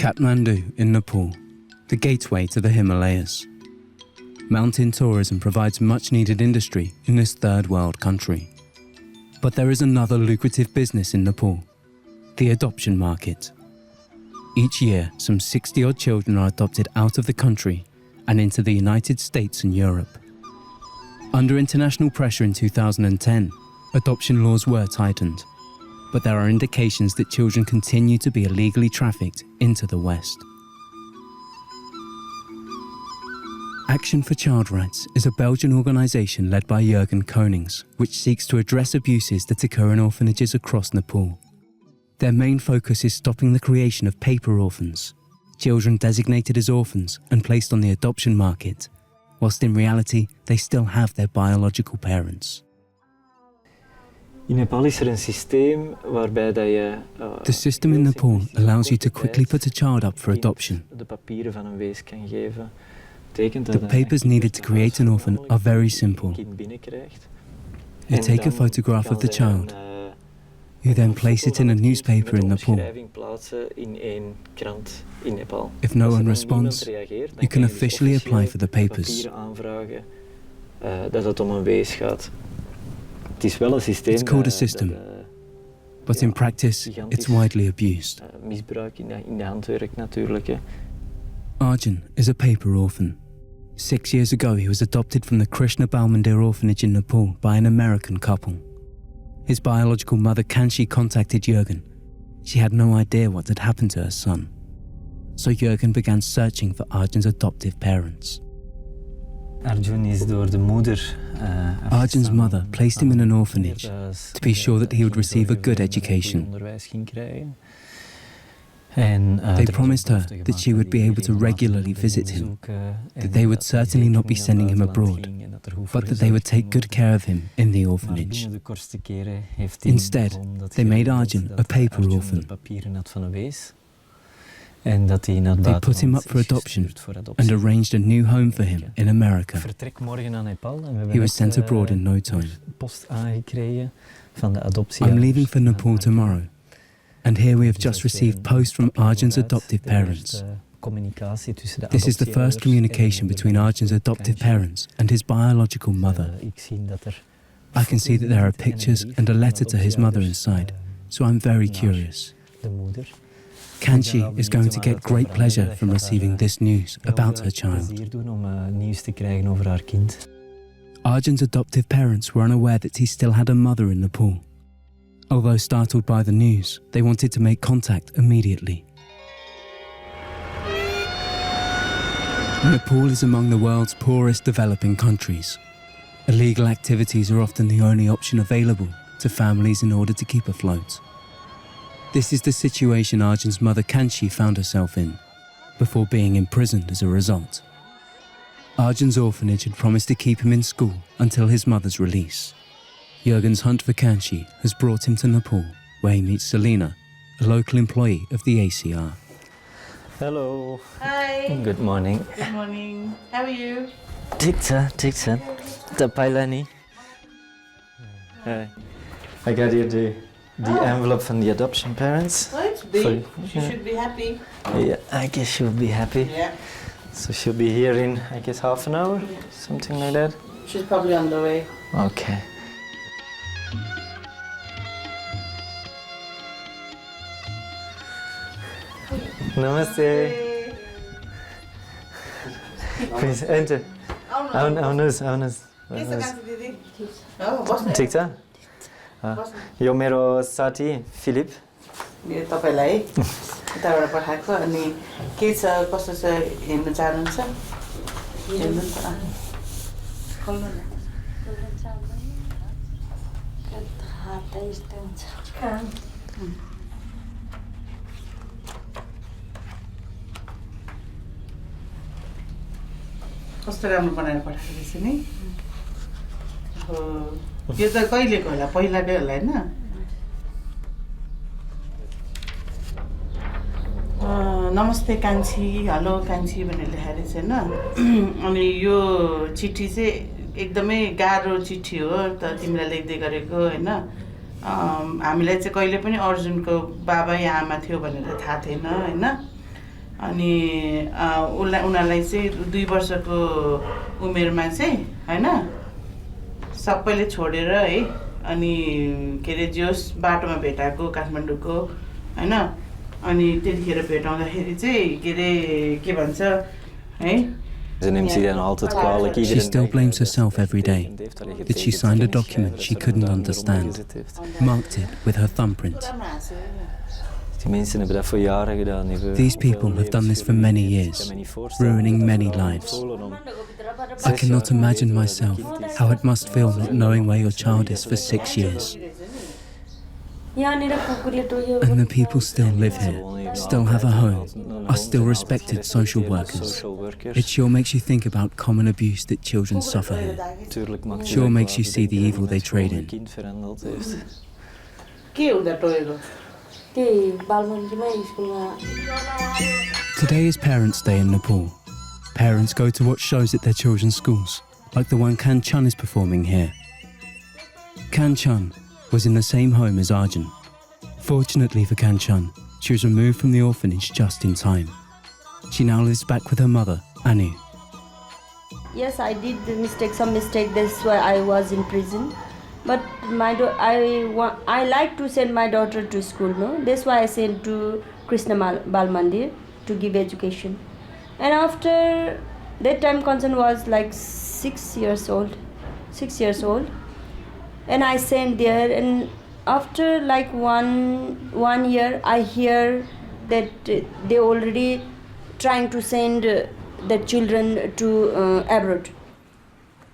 Kathmandu in Nepal, the gateway to the Himalayas. Mountain tourism provides much-needed industry in this third-world country. But there is another lucrative business in Nepal, the adoption market. Each year, some 60-odd children are adopted out of the country and into the United States and Europe. Under international pressure in 2010, adoption laws were tightened, but there are indications that children continue to be illegally trafficked into the West. Action for Child Rights is a Belgian organisation led by Jürgen Konings, which seeks to address abuses that occur in orphanages across Nepal. Their main focus is stopping the creation of paper orphans, children designated as orphans and placed on the adoption market, whilst in reality they still have their biological parents. In Nepal is een systeem waarbij dat je... The system in Nepal allows you to quickly put a child up for adoption. De papieren van een wees kan geven. The papers needed to create an orphan are very simple. You take a photograph of the child. You then place it in a newspaper in Nepal. If no one responds, you can officially apply for the papers. It's called a system, but in practice, it's widely abused. Arjun is a paper orphan. 6 years ago, he was adopted from the Krishna Balmandir orphanage in Nepal by an American couple. His biological mother Khanchi contacted Jürgen. She had no idea what had happened to her son. So Jürgen began searching for Arjun's adoptive parents. Arjun's mother placed him in an orphanage to be sure that he would receive a good education. They promised her that she would be able to regularly visit him, that they would certainly not be sending him abroad, but that they would take good care of him in the orphanage. Instead, they made Arjun a paper orphan. They put him up for adoption and arranged a new home for him in America. He was sent abroad in no time. I'm leaving for Nepal tomorrow, and here we have just received post from Arjun's adoptive parents. This is the first communication between Arjun's adoptive parents and his biological mother. I can see that there are pictures and a letter to his mother inside, so I'm very curious. Khanchi is going to get great pleasure from receiving this news about her child. Arjun's adoptive parents were unaware that he still had a mother in Nepal. Although startled by the news, they wanted to make contact immediately. Nepal is among the world's poorest developing countries. Illegal activities are often the only option available to families in order to keep afloat. This is the situation Arjun's mother Khanchi found herself in, before being imprisoned as a result. Arjun's orphanage had promised to keep him in school until his mother's release. Jürgen's hunt for Khanchi has brought him to Nepal, where he meets Selina, a local employee of the ACR. Hello. Hi. Good morning. Good morning. How are you? ठिक छ. तपाईँलाई नि. I got you the envelope from the adoption parents. Oh, it's big. She should be happy. Yeah, I guess she'll be happy. Yeah. So she'll be here in, I guess, half an hour, something like that. She's probably on the way. Okay. Namaste. Please enter. आउनुहोस्. ठिक छ? यो मेरो साथी Philip. यो तपाईलाई यताबाट पठाएको अनि के छ कस्तो छ हेर्न चाहनुहुन्छ? हेर्नु त. खोल्नु न. कस्तो राम्रो बनाएर पठाएको रहेछ नि. यो त कहिलेको होला? पहिलाकै होला हैन? नमस्ते कान्छी, हेलो कान्छी भनेर लेखेर छैन. अनि यो चिठी चाहिँ एकदमै गाह्रो चिठी हो त तिमीलाई लेख्दै गरेको हैन. हामीलाई चाहिँ कहिले पनि अर्जुनको बाबा या आमा थियो भनेर थाहा थिएन हैन. अनि उनीहरूलाई चाहिँ 2 वर्षको उमेरमा चाहिँ हैन सबैले छोडेर है अनि के रे जोस बाटोमा भेटाएको काठमाडौँको हैन अनि त्यतिखेर भेटाउँदाखेरि चाहिँ के रे के भन्छ है She still blames herself every day that she signed a document she couldn't understand, marked it with her thumbprint. These people have done this for many years, ruining many lives. I cannot imagine myself how it must feel not knowing where your child is for 6 years. And the people still live here, still have a home, are still respected social workers. It sure makes you think about common abuse that children suffer here. Sure makes you see the evil they trade in. Today is Parents' Day in Nepal. Parents go to watch shows at their children's schools, like the one Khanchi is performing here. Khanchi was in the same home as Arjun. Fortunately for Khanchi, she was removed from the orphanage just in time. She now lives back with her mother, Anu. Yes, I did some mistake. That's why I was in prison. But I like to send my daughter to school. No, that's why I sent to Krishna Bal Mandir to give education. And after that time, Kanchan was like 6 years old. And I sent there, and after like one year, I hear that they already trying to send the children to abroad.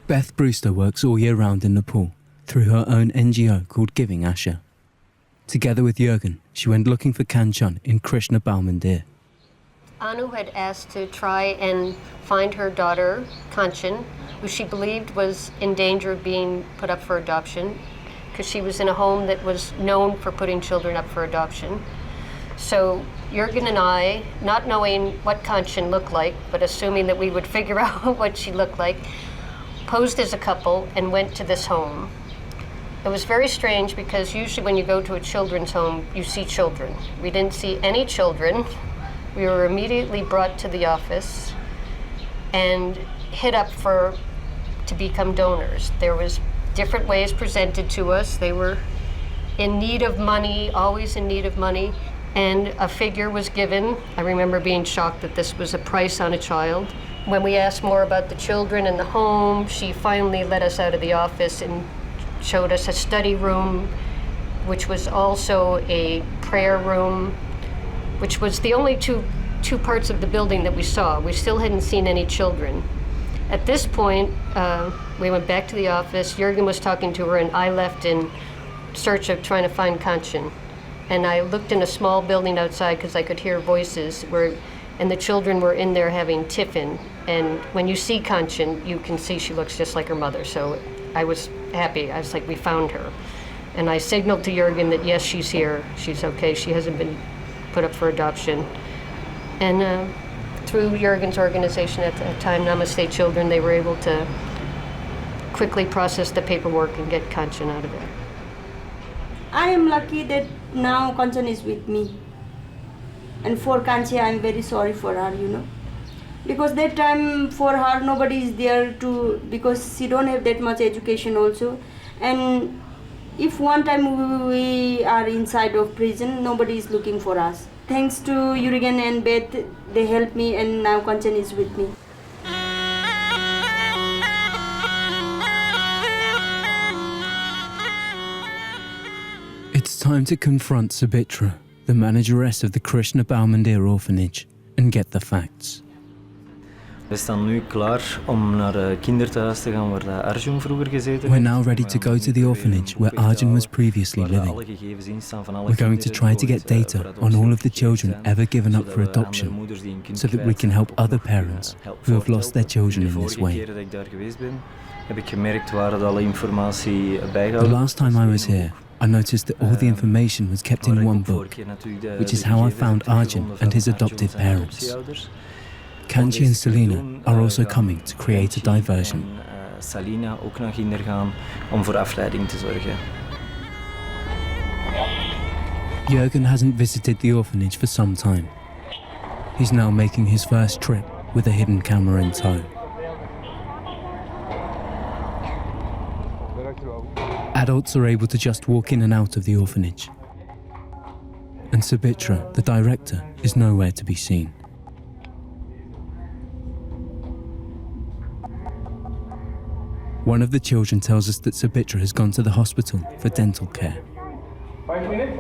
Beth Brewster works all year round in Nepal through her own NGO called Giving Asha. Together with Jürgen, she went looking for Khanchi in Krishna Bal Mandir. Anu had asked to try and find her daughter, Khanchi, who she believed was in danger of being put up for adoption, because she was in a home that was known for putting children up for adoption. So Jürgen and I, not knowing what Khanchi looked like, but assuming that we would figure out what she looked like, posed as a couple and went to this home. It was very strange because usually when you go to a children's home, you see children. We didn't see any children. We were immediately brought to the office and hit up to become donors. There was different ways presented to us. They were in need of money, always in need of money, and a figure was given. I remember being shocked that this was a price on a child. When we asked more about the children and the home, she finally let us out of the office and showed us a study room, which was also a prayer room, which was the only two parts of the building that we saw. We still hadn't seen any children. At this point, we went back to the office. Jürgen was talking to her, and I left in search of trying to find Khanchi. And I looked in a small building outside because I could hear voices, and the children were in there having tiffin. And when you see Khanchi, you can see she looks just like her mother. So I was happy. I was like, we found her. And I signaled to Jürgen that yes, she's here. She's okay. She hasn't been put up for adoption. And through Jürgen's organization at the time, Namaste Children, they were able to quickly process the paperwork and get Khanchi out of it. I am lucky that now Kanchan is with me. And for Khanchi, I am very sorry for her, Because that time for her, nobody is there because she don't have that much education also. And if one time we are inside of prison, nobody is looking for us. Thanks to Jürgen and Beth, they helped me, and now Kanchan is with me. It's time to confront Sabitra, the manageress of the Krishna Bal Mandir orphanage, and get the facts. We staan nu klaar om naar het kinderthuis te gaan waar Arjun vroeger gezeten We're now ready to go to the orphanage where Arjun was previously living. We're going to try to get data on all of the children ever given up for adoption, so that we can help other parents who have lost their children in this way. The last time I was here, I noticed that all the information was kept in one book, which is how I found Arjun and his adoptive parents. Khanchi and Selina are also coming to create a diversion. Salina ook naar Ginder gaan om voor afleiding te zorgen. Jürgen hasn't visited the orphanage for some time. He's now making his first trip with a hidden camera in tow. Adults are able to just walk in and out of the orphanage. And Sabitra, the director, is nowhere to be seen. One of the children tells us that Sabitra has gone to the hospital for dental care. 5 minutes?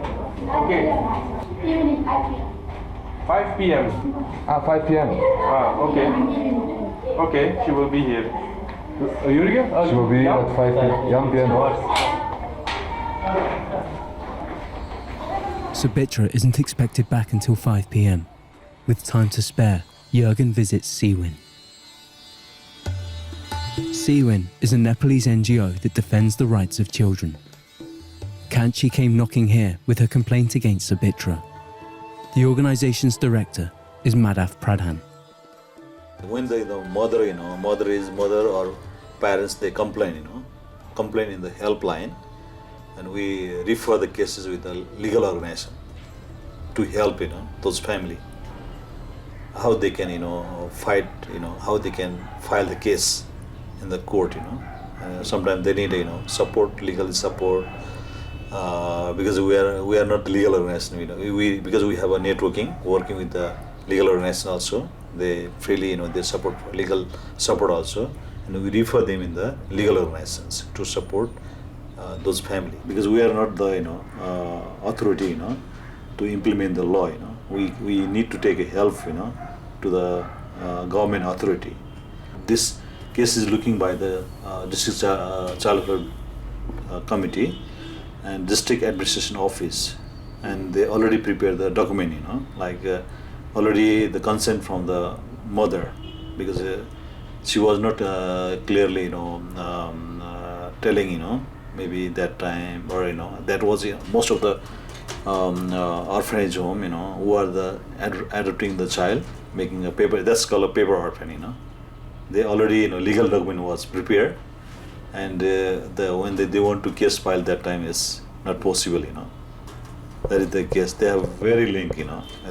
Okay. 5 p.m. 5 p.m. Okay. Okay, she will be here. Jurgen? She will be at 5 p.m. Sabitra isn't expected back until 5 p.m. With time to spare, Jurgen visits Siwin. Siwin is a Nepalese NGO that defends the rights of children. Khanchi came knocking here with her complaint against Sabitra. The organization's director is Madhav Pradhan. When the mother or parents, they complain, complain in the helpline, and we refer the cases with the legal organization to help, those family. How they can, fight, how they can file the case in the court, sometimes they need, support, legal support, because we are not the legal organization, because we have a networking, working with the legal organization also. They freely, they support legal support also, and we refer them in the legal organizations to support those families. Because we are not the, authority, to implement the law, we need to take a help, to the government authority. This case is looking by the district childhood committee and district administration office, and they already prepared the document, already the consent from the mother, because she was not clearly, telling, maybe that time, or that was most of the orphanage home, who are the adopting the child, making a paper. That's called a paper orphan, They already, legal document was prepared, and when they want to case file that time is not possible, That is the case. They have very link,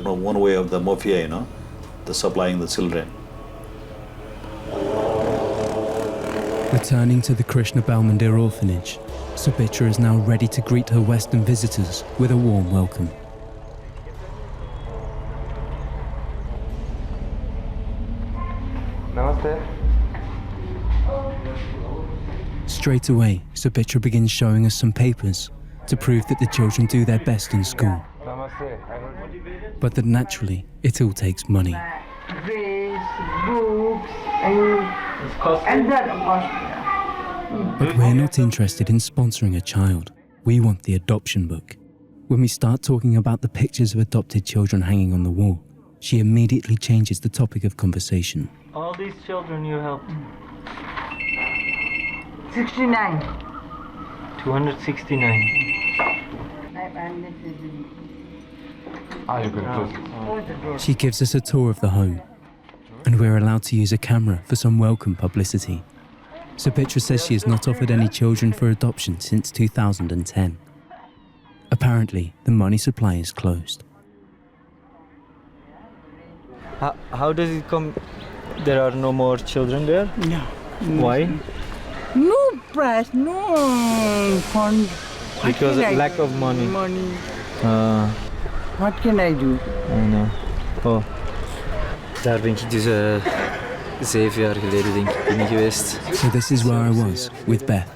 one way of the mafia, the supplying the children. Returning to the Krishna Balmandir orphanage, Sabitra is now ready to greet her Western visitors with a warm welcome. Namaste. Straight away, Sabitra begins showing us some papers to prove that the children do their best in school, Namaste. but that naturally it all takes money. Dress, books, and that cost. But we're not interested in sponsoring a child. We want the adoption book. When we start talking about the pictures of adopted children hanging on the wall, she immediately changes the topic of conversation. All these children you helped? 69. 269. You can just... She gives us a tour of the home, and we're allowed to use a camera for some welcome publicity. Sabitra says she has not offered any children for adoption since 2010. Apparently, the money supply is closed. How does it come? There are no more children there? No. Why? No price, no fund. Because of lack of money. What can I do? I know. Oh. Daar ben ik dus 7 jaar geleden denk ik binnen geweest. So this is where I was with Beth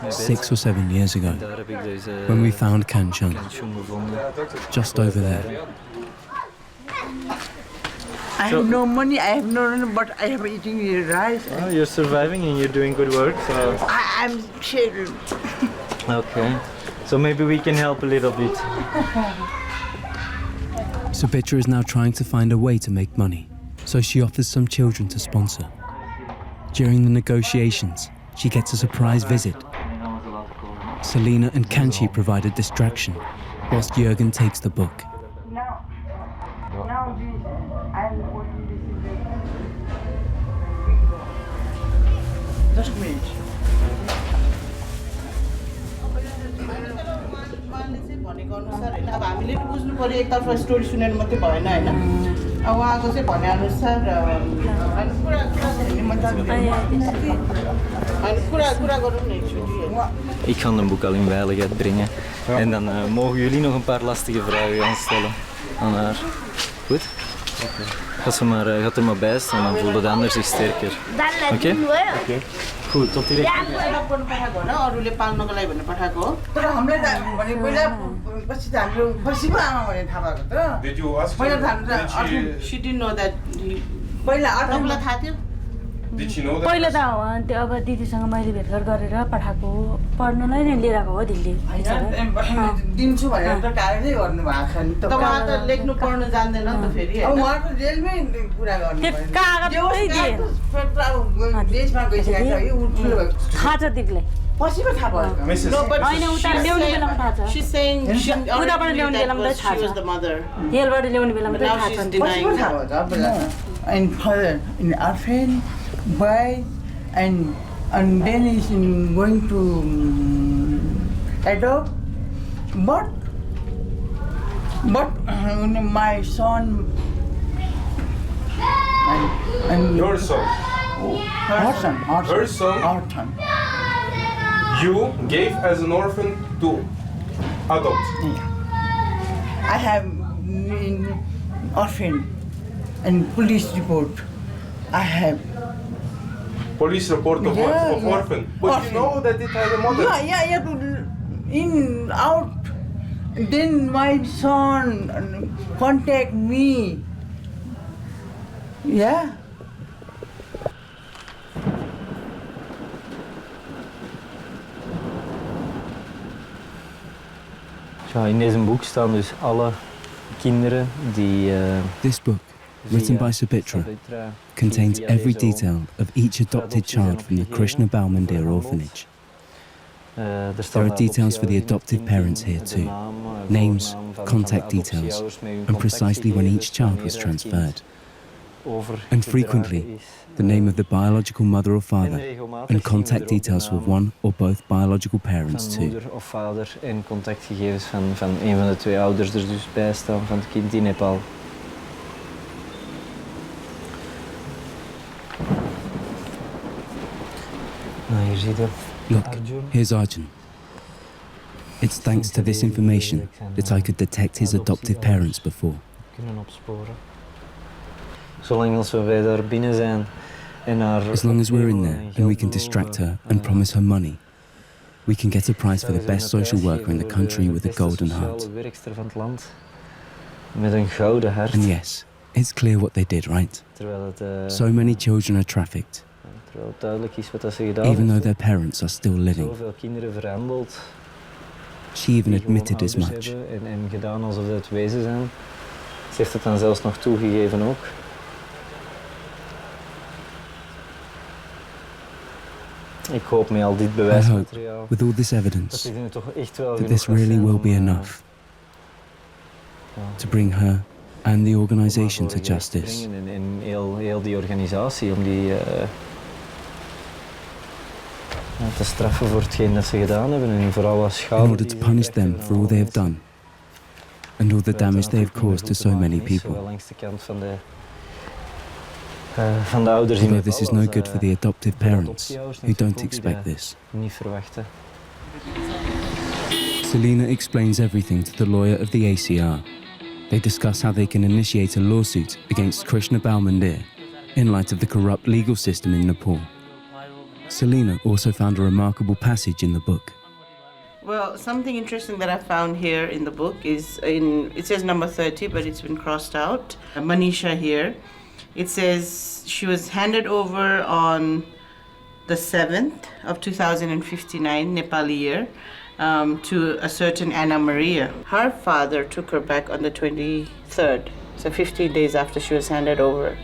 6 or 7 years ago, Daar heb ik dus when we found Khanchi, gevonden. just over there. I have no money, I have no, but I have eating rice. Oh, you're surviving and you're doing good work. So. I'm children. Okay. So maybe we can help a little bit. Sabitra is now trying to find a way to make money, so she offers some children to sponsor. During the negotiations, she gets a surprise visit. Selena and Khanchi provide a distraction, whilst Jürgen takes the book. Now this, I'm putting this in the... Just a minute. भनेको अनुसार हैन अब हामीले बुझ्नु पर्यो एकतर्फ story सुनेर मात्रै भएन हैन उहाँको चाहिँ भनेअनुसार होइन कुरा गरौँ न एकचोटि Ik ga een boek al in veiligheid brengen. En dan mogen jullie nog een paar lastige vragen gaan stellen aan haar. Goed? Gaat er maar bij staan, dan voelt de ander zich sterker. Oké? Goed, tot direct. Adapt गर्नु पठाएको होइन अरूले पाल्नको लागि भनेर पठाएको हो तर हामीलाई त भने पहिला पछि त हाम्रो फर्सीको आमा भने थाहा भएको त Did you ask पहिला her? त हाम्रो Did she, she didn't know that पहिला तपाईँलाई थाहा थियो did she know that? पहिला त त्यो अब दिदीसँग मैले भेटघाट गरेर पठाएको पढ्नलाई नै लिएर आएको हो दिदीले दिन्छु भनेर त टाढै गर्नु भएको छ नि त उहाँ त लेख्नु पढ्नु जान्दैन नि त फेरि अब उहाँ त जेलमै कुरा गर्नु त्यो कागजै दिएन देशमा गइसकेको छ है ऊ ठुलो भएको थाहा छ दिदीलाई पछि पो थाहा भयो Mrs. No, but होइन उता ल्याउने बेलामा थाहा छ she's saying she उताबाट already ल्याउने knew that बेलामा त थाहा she was छ the mother जेलबाट ल्याउने बेलामा but त now थाहा she's छ पछि denying पो थाहा that. भयो त पहिला and father in orphan boy and then is going to adopt but my son and Your son. her son Her son? our son You gave as an orphan to adopt. I have orphan and police report. I have. Police report of what? Yeah, Of yeah. orphan. But Orphan. you know that it has a mother. Yeah. In out. Then my son contact me. Yeah. Ja, in deze boek staan dus alle kinderen die This book, written by Sabitra, contains every detail of each adopted child from the Krishna Balmandir orphanage. There are details for the adoptive parents here too, names, contact details, and precisely when each child was transferred. And frequently, the name of the biological mother or father, and contact details for one or both biological parents van too. moeder of vader en contactgegevens van een van de twee ouders er dus bij staan van het kind in Nepal. Nou, hier zie je Look, Arjun. here's Arjun. It's thanks to this information that I could detect his adoptive parents before. Kunnen opsporen. Zolang als wij daar binnen zijn en haar As long as we're in there opnemen en and we geld can distract her beloven, and promise her money, we can get a prize for the best social worker in the country with a golden heart. De werkster van het land met een gouden hart. And yes, it's clear what they did, right? Terwijl het So many children are trafficked, terwijl het duidelijk is wat dat ze gedaan even though heeft. their parents are still living. Zoveel kinderen verhandeld. She even die gewoon admitted as ouders much. hebben en gedaan alsof ze het wezen zijn. Ze heeft het dan zelfs nog toegegeven ook. Ik hoop met al dit I hope, bewijsmateriaal with all this dat evidence, dit nu toch echt wel that this genoeg gaat really zijn will om, be enough ja, to bring her and the om organization haar to voor gerecht te justice. brengen en heel die organisatie om die te straffen voor hetgeen dat ze gedaan hebben en voor alle schade. In order to die ze punish terecht them hebben for all they have aangedaan. done and all the Terwijl het damage they have natuurlijk caused to niet so meer many goed te maken is, people. zowel langs de kant van de ouders in Although this Nepal is no als, good for the adoptive de parents adoptieouders who don't natuurlijk ook expect die this. dat niet verwachten. Selina explains everything to the lawyer of the ACR. They discuss how they can initiate a lawsuit against Krishna Balmandir in light of the corrupt legal system in Nepal. Selina also found a remarkable passage in the book. Well, something interesting that I found here in the book is it says number 30, but it's been crossed out. Manisha here. It says she was handed over on the 7th of 2059, Nepali year, to a certain Anna Maria. Her father took her back on the 23rd, so 15 days after she was handed over.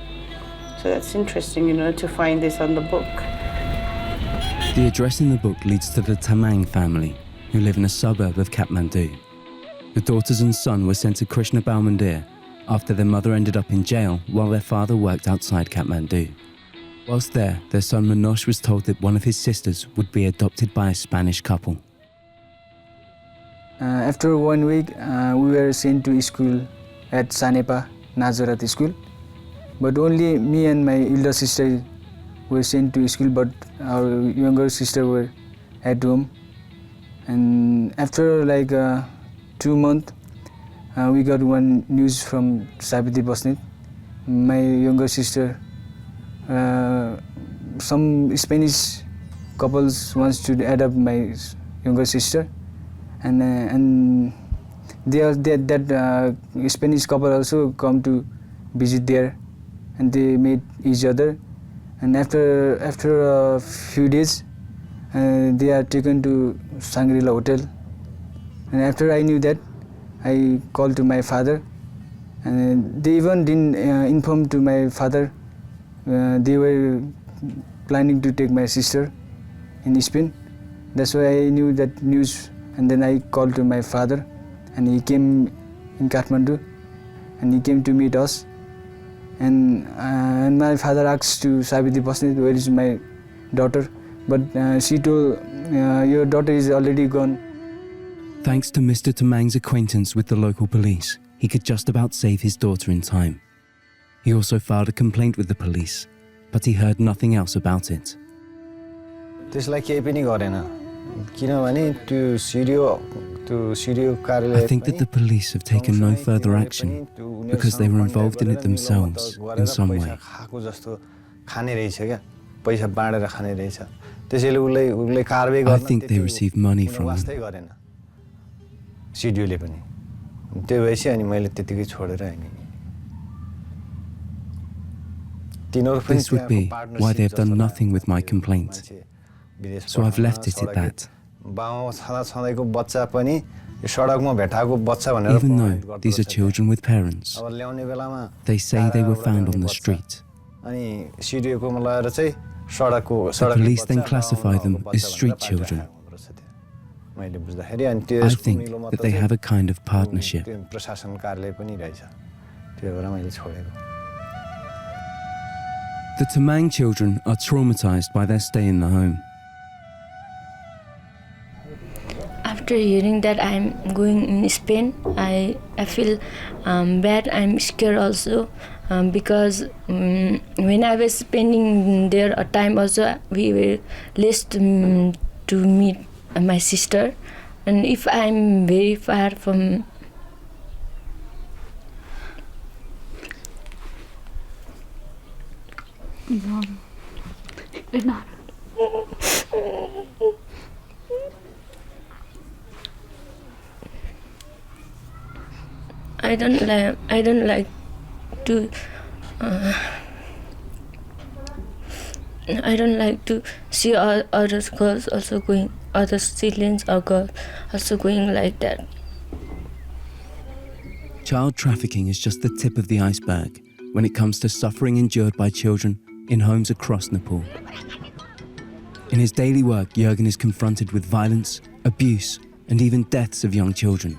So that's interesting, to find this on the book. The address in the book leads to the Tamang family, who live in a suburb of Kathmandu. The daughters and son were sent to Krishna Balmandir after their mother ended up in jail while their father worked outside Kathmandu. Whilst there, their son Manoj was told that one of his sisters would be adopted by a Spanish couple. After 1 week, we were sent to school at Sanepa Nazarat School. But only me and my elder sister were sent to school, but our younger sister were at home. And after like 2 months, we got one news from Sabitra, my younger sister. Some Spanish couples wants to adopt my younger sister, and that Spanish couple also come to visit there, and they meet each other. And after a few days, they are taken to Shangri-La Hotel. And after I knew that, I called to my father, and they even didn't inform to my father. They were planning to take my sister in Spain. That's why I knew that news, and then I called to my father, and he came in Kathmandu, and he came to meet us. And my father asked to Sabitra, where is my daughter? But she told, your daughter is already gone. Thanks to Mr. Tamang's acquaintance with the local police, he could just about save his daughter in time. He also filed a complaint with the police, but he heard nothing else about it. त्यसलाई केही पनि गरेन किनभने त्यो सिडिओ कार्यालय I think that the police have taken no further action because they were involved in it themselves in some way. खाएको जस्तो खाने रहेछ क्या पैसा बाँडेर खाने रहेछ त्यसैले उले कारबाही गर्न I think they received money from them. वास्तै गरेन सिडिओले पनि त्यो भएपछि अनि मैले त्यतिकै छोडेर अनि This would be why they have done nothing with my complaint. So I've left it at that. Even though these are children with parents, they say they were found on the street. The police then classify them as street children. I think that they have a kind of partnership. The Tamang children are traumatized by their stay in the home. After hearing that I'm going in Spain, I feel bad. I'm scared also because when I was spending there a time also, we were less to meet my sister. And if I'm very far from I don't like to see other girls also going, other siblings or girls also going like that. Child trafficking is just the tip of the iceberg when it comes to suffering endured by children in homes across Nepal. In his daily work, Jürgen is confronted with violence, abuse, and even deaths of young children.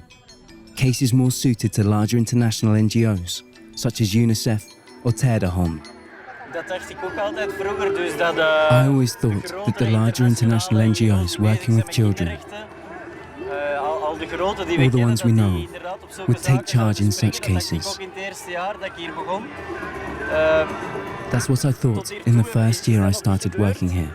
Cases more suited to larger international NGOs, such as UNICEF or Terre de Homme. I always thought that the larger international NGOs working with children, all the ones we know, would take charge in such cases. That's what I thought in the first year I started working here.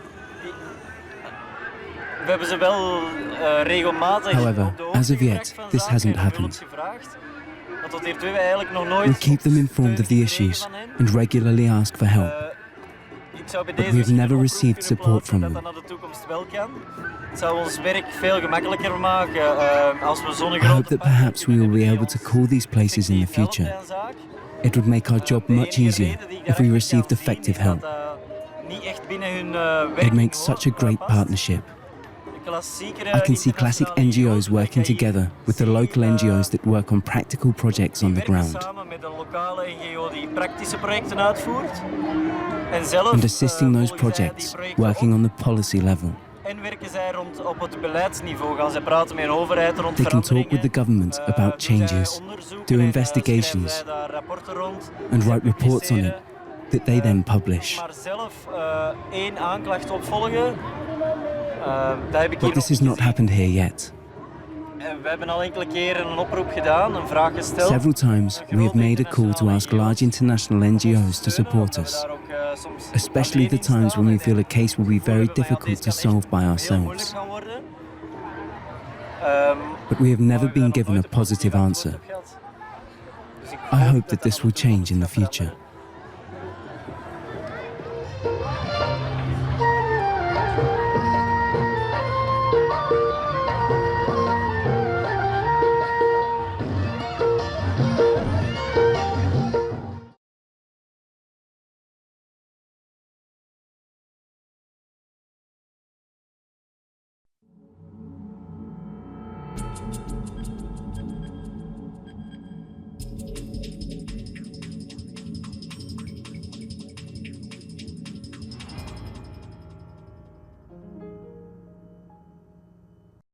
However, as of yet, this hasn't happened. We keep them informed of the issues and regularly ask for help, but we have never received support from them. I hope that perhaps we will be able to call these places in the future. It would make our job much easier if we received effective help. It makes such a great partnership. I can see classic NGOs working together with the local NGOs that work on practical projects on the ground and assisting those projects working on the policy level. They can talk with the government about changes, do investigations, and write reports on it that they then publish. But this has not happened here yet. we hebben al enkele keren een oproep gedaan, een vraag gesteld. Several times, we have made a call to ask large international NGOs to support us, especially the times when we feel a case will be very difficult to solve by ourselves. But we have never been given a positive answer. I hope that this will change in the future.